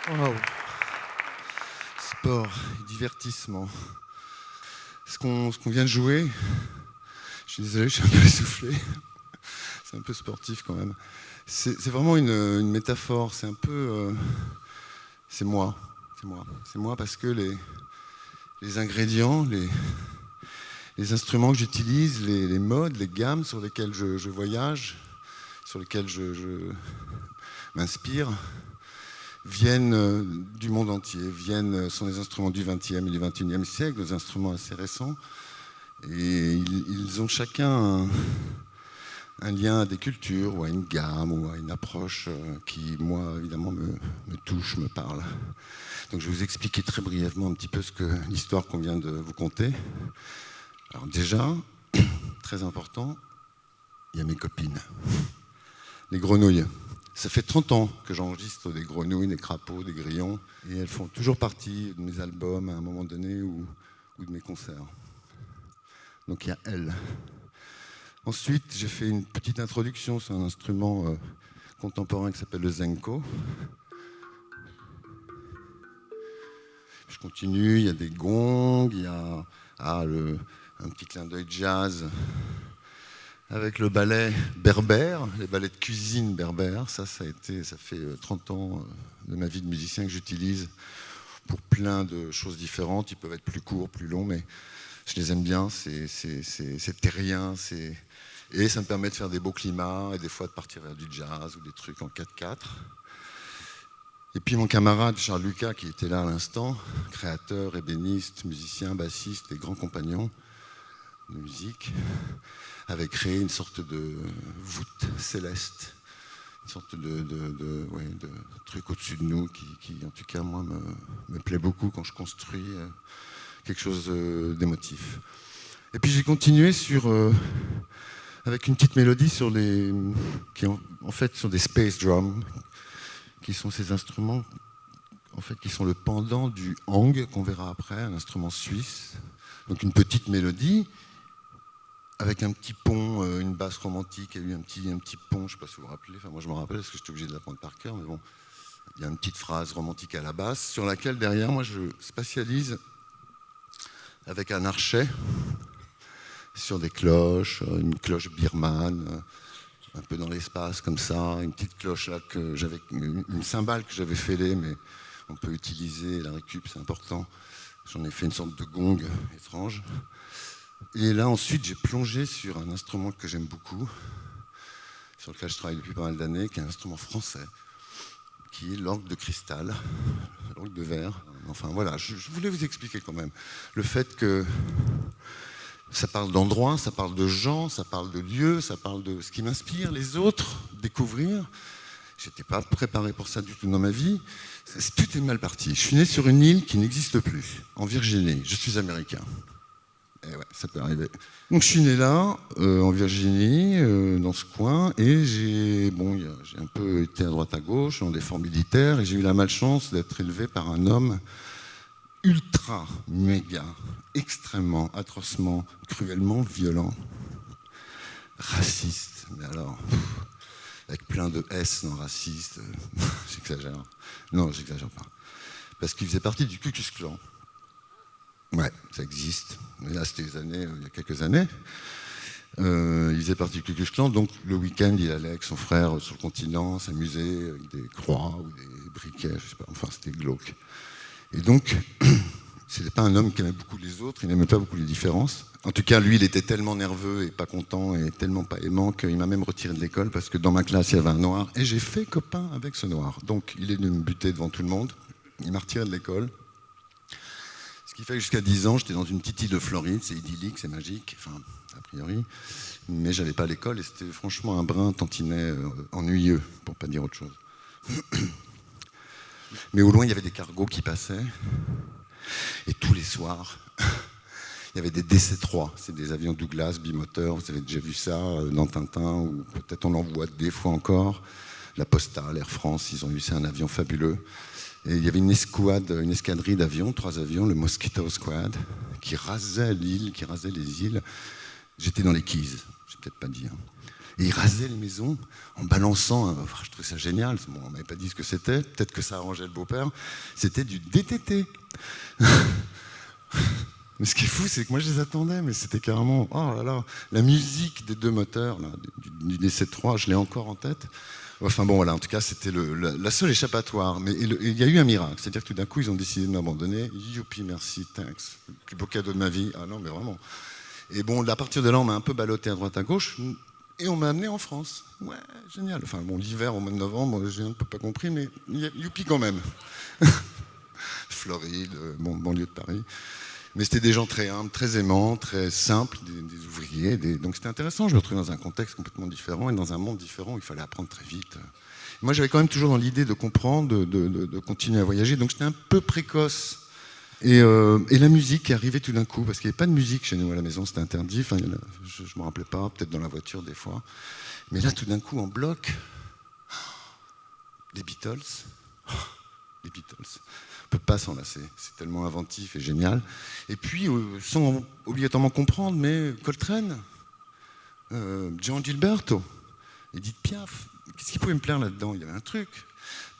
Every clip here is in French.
Waouh. Sport et divertissement. Ce qu'on vient de jouer, je suis désolé, je suis un peu essoufflé. C'est un peu sportif quand même. C'est vraiment une métaphore. C'est un peu. C'est moi. C'est moi. C'est moi parce que les ingrédients, les instruments que j'utilise, les modes, les gammes sur lesquelles je voyage, sur lesquelles je m'inspire, viennent du monde entier, sont des instruments du XXe et du XXIe siècle, des instruments assez récents, et ils ont chacun un lien à des cultures, ou à une gamme, ou à une approche qui, moi, évidemment, me touche, me parle. Donc je vais vous expliquer très brièvement un petit peu l'histoire qu'on vient de vous conter. Alors déjà, très important, il y a mes copines, les grenouilles. Ça fait 30 ans que j'enregistre des grenouilles, des crapauds, des grillons, et elles font toujours partie de mes albums à un moment donné ou de mes concerts. Donc il y a elles. Ensuite, j'ai fait une petite introduction sur un instrument contemporain qui s'appelle le zenko. Je continue, il y a des gongs, il y a un petit clin d'œil jazz avec le ballet berbère, les ballets de cuisine berbères. Ça fait 30 ans de ma vie de musicien que j'utilise pour plein de choses différentes. Ils peuvent être plus courts, plus longs, mais je les aime bien. C'est terrien, et ça me permet de faire des beaux climats et des fois de partir vers du jazz ou des trucs en 4/4. Et puis mon camarade Charles Lucas, qui était là à l'instant, créateur, ébéniste, musicien, bassiste et grand compagnon de musique, avait créé une sorte de voûte céleste, une sorte de truc au-dessus de nous qui, en tout cas, moi, me plaît beaucoup quand je construis quelque chose d'émotif. Et puis j'ai continué avec une petite mélodie en fait sur des space drums, qui sont ces instruments en fait, qui sont le pendant du hang qu'on verra après, un instrument suisse. Donc une petite mélodie avec un petit pont, une basse romantique, il y a eu un petit pont, je ne sais pas si vous vous rappelez, enfin moi je me rappelle parce que j'étais obligé de l'apprendre par cœur, mais bon, il y a une petite phrase romantique à la basse sur laquelle derrière moi je spatialise avec un archet sur des cloches, une cloche birmane, un peu dans l'espace comme ça, une petite cloche là une cymbale que j'avais fêlée, mais on peut utiliser la récup, c'est important. J'en ai fait une sorte de gong étrange. Et là ensuite j'ai plongé sur un instrument que j'aime beaucoup, sur lequel je travaille depuis pas mal d'années, qui est un instrument français, qui est l'orgue de cristal, l'orgue de verre. Enfin voilà, je voulais vous expliquer quand même le fait que ça parle d'endroits, ça parle de gens, ça parle de lieux, ça parle de ce qui m'inspire, les autres, découvrir. Je n'étais pas préparé pour ça du tout dans ma vie. Tout est mal parti. Je suis né sur une île qui n'existe plus, en Virginie. Je suis américain. Et ouais, ça peut arriver. Donc je suis né là, en Virginie, dans ce coin, et j'ai un peu été à droite à gauche, dans des forts militaires, et j'ai eu la malchance d'être élevé par un homme ultra, méga, extrêmement, atrocement, cruellement violent, raciste, mais alors, avec plein de S dans raciste, j'exagère. Non, j'exagère pas. Parce qu'il faisait partie du Ku Klux Klan. Ouais, ça existe. Mais là, c'était il y a quelques années. Il faisait partie du Ku Klux Klan, donc le week-end, il allait avec son frère sur le continent, s'amuser avec des croix ou des briquets, je sais pas, enfin, c'était glauque. Et donc, c'était pas un homme qui aimait beaucoup les autres, il n'aimait pas beaucoup les différences. En tout cas, lui, il était tellement nerveux et pas content et tellement pas aimant qu'il m'a même retiré de l'école parce que dans ma classe, il y avait un noir et j'ai fait copain avec ce noir. Donc, il est venu me buter devant tout le monde, il m'a retiré de l'école. Ce qui fait que jusqu'à 10 ans, j'étais dans une petite île de Floride, c'est idyllique, c'est magique, enfin, a priori. Mais j'allais pas à l'école et c'était franchement un brin tantinet ennuyeux, pour pas dire autre chose. Mais au loin, il y avait des cargos qui passaient. Et tous les soirs, il y avait des DC-3, c'est des avions Douglas bimoteurs, vous avez déjà vu ça dans Tintin, ou peut-être on en voit des fois encore. La Postale, Air France, ils ont eu, c'est un avion fabuleux. Et il y avait une escadrille d'avions, 3 avions, le Mosquito Squad, qui rasait l'île, qui rasait les îles. J'étais dans les Keys, je vais peut-être pas dire. Et ils rasaient les maisons en balançant, je trouvais ça génial, bon, on m'avait pas dit ce que c'était, peut-être que ça arrangeait le beau-père, c'était du DTT. Mais ce qui est fou, c'est que moi je les attendais, mais c'était carrément, oh là là, la musique des deux moteurs, là, du DC3, je l'ai encore en tête. Enfin bon, voilà, en tout cas, c'était la seule échappatoire. Mais il y a eu un miracle, c'est-à-dire que tout d'un coup, ils ont décidé de m'abandonner. Youpi, merci, thanks. Le plus beau cadeau de ma vie. Ah non, mais vraiment. Et bon, à partir de là, on m'a un peu ballotté à droite à gauche, et on m'a amené en France. Ouais, génial. Enfin bon, l'hiver, au mois de novembre, j'ai un peu pas compris, mais youpi quand même. Floride, banlieue de Paris. Mais c'était des gens très humbles, très aimants, très simples, des ouvriers. Donc c'était intéressant, je me retrouvais dans un contexte complètement différent et dans un monde différent où il fallait apprendre très vite. Moi j'avais quand même toujours dans l'idée de comprendre, de continuer à voyager, donc j'étais un peu précoce. Et la musique est arrivée tout d'un coup, parce qu'il n'y avait pas de musique chez nous à la maison, c'était interdit, enfin, je ne me rappelais pas, peut-être dans la voiture des fois. Mais là tout d'un coup en bloc, les Beatles. Les Beatles. On ne peut pas s'en lasser, c'est tellement inventif et génial. Et puis, sans obligatoirement comprendre, mais Coltrane, John Gilberto, Edith Piaf, qu'est-ce qui pouvait me plaire là-dedans? Il y avait un truc,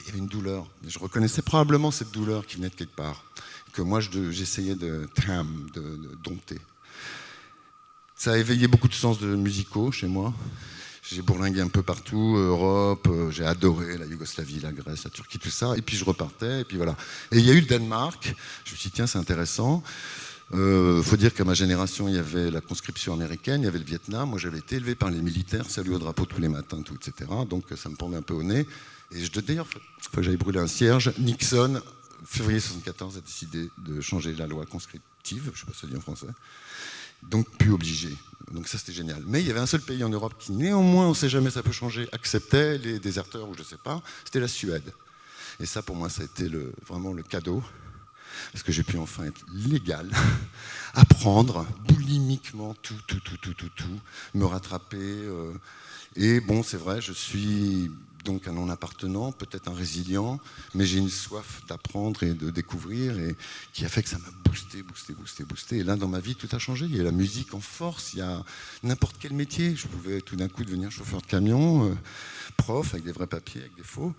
il y avait une douleur. Je reconnaissais probablement cette douleur qui venait de quelque part, que moi j'essayais de dompter. Ça a éveillé beaucoup de sens musicaux chez moi. J'ai bourlingué un peu partout, Europe, j'ai adoré la Yougoslavie, la Grèce, la Turquie, tout ça. Et puis je repartais, et puis voilà. Et il y a eu le Danemark. Je me suis dit, tiens, c'est intéressant. Faut dire qu'à ma génération, il y avait la conscription américaine, il y avait le Vietnam. Moi, j'avais été élevé par les militaires, salut au drapeau tous les matins, tout, etc. Donc ça me pendait un peu au nez. Et d'ailleurs, il faut que j'aille brûler un cierge. Nixon, février 1974, a décidé de changer la loi conscriptive, je ne sais pas si ça dit en français. Donc plus obligé. Donc ça c'était génial. Mais il y avait un seul pays en Europe qui néanmoins, on ne sait jamais, ça peut changer, acceptait les déserteurs ou je ne sais pas, c'était la Suède. Et ça pour moi ça a été vraiment le cadeau, parce que j'ai pu enfin être légal, apprendre boulimiquement tout, me rattraper. Et bon c'est vrai, je suis donc un non-appartenant, peut-être un résilient, mais j'ai une soif d'apprendre et de découvrir, et qui a fait que ça m'a boosté. Et là, dans ma vie, tout a changé. Il y a la musique en force, il y a n'importe quel métier. Je pouvais tout d'un coup devenir chauffeur de camion, prof, avec des vrais papiers, avec des faux.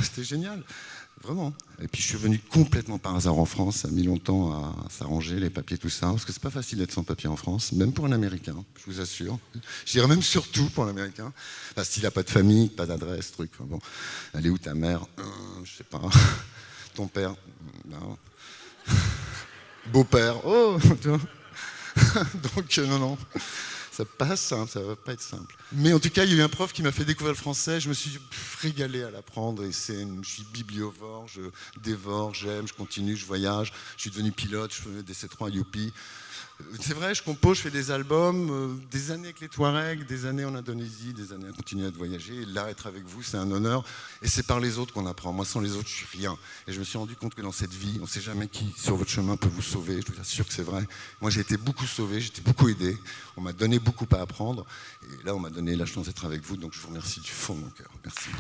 C'était génial, vraiment. Et puis je suis venu complètement par hasard en France. Ça a mis longtemps à s'arranger, les papiers, tout ça, parce que c'est pas facile d'être sans papier en France, même pour un Américain, je vous assure. Je dirais même surtout pour un Américain, parce qu'il n'a pas de famille, pas d'adresse, truc. Enfin, bon, elle est où ta mère? Je sais pas. Ton père? Non. Beau-père? Oh, tu vois. Donc non. Ça passe, hein, ça va pas être simple. Mais en tout cas, il y a eu un prof qui m'a fait découvrir le français. Je me suis régalé à l'apprendre. Et je suis bibliovore, je dévore, j'aime, je continue, je voyage. Je suis devenu pilote, je faisais des C3 Youpi. C'est vrai, je compose, je fais des albums, des années avec les Touaregs, des années en Indonésie, des années à continuer à voyager. Et là, être avec vous, c'est un honneur. Et c'est par les autres qu'on apprend. Moi, sans les autres, je suis rien. Et je me suis rendu compte que dans cette vie, on ne sait jamais qui, sur votre chemin, peut vous sauver. Je vous assure que c'est vrai. Moi, j'ai été beaucoup sauvé, j'ai été beaucoup aidé. On m'a donné beaucoup à apprendre. Et là, on m'a donné la chance d'être avec vous. Donc, je vous remercie du fond de mon cœur. Merci.